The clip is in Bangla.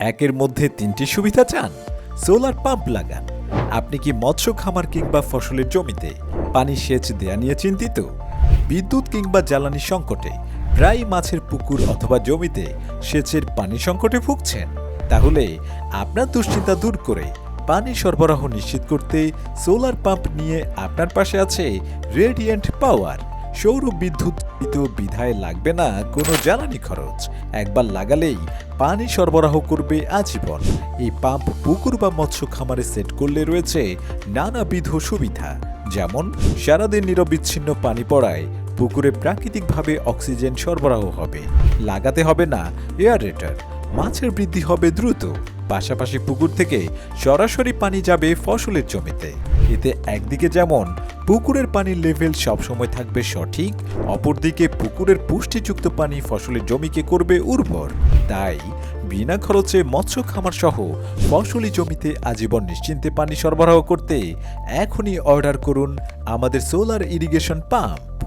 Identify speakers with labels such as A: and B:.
A: একের মধ্যে ৩টি সুবিধা চান? সোলার পাম্প লাগান। আপনি কি মৎস্য খামার কিংবা ফসলের জমিতে পানি সেচ দেয়া নিয়ে চিন্তিত? বিদ্যুৎ কিংবা জ্বালানি সংকটে প্রায় মাছের পুকুর অথবা জমিতে সেচের পানি সংকটে ভুগছেন? তাহলে আপনার দুশ্চিন্তা দূর করে পানি সরবরাহ নিশ্চিত করতে সোলার পাম্প নিয়ে আপনার পাশে আছে রেডিয়েন্ট পাওয়ার। সৌর বিদ্যুৎ বিধায় লাগবে না কোনো জ্বালানি খরচ। একবার লাগালেই পানি সরবরাহ করবে আজীবন। এই পাম্প পুকুর বা মৎস্য খামারে সেট করলে রয়েছে নানাবিধ সুবিধা, যেমন সারাদিন নিরবিচ্ছিন্ন পানি পড়ায় পুকুরে প্রাকৃতিকভাবে অক্সিজেন সরবরাহ হবে। লাগাতে হবে না এয়ারেটর, মাছের বৃদ্ধি হবে দ্রুত। পাশাপাশি পুকুর থেকে সরাসরি পানি যাবে ফসলের জমিতে। এতে একদিকে যেমন পুকুরের পানির লেভেল সবসময় থাকবে সঠিক, অপরদিকে পুকুরের পুষ্টিযুক্ত পানি ফসলের জমিকে করবে উর্বর। তাই বিনা খরচে মৎস্য খামার সহ ফসলি জমিতে আজীবন নিশ্চিন্তে পানি সরবরাহ করতে এখনই অর্ডার করুন আমাদের সোলার ইরিগেশন পাম্প।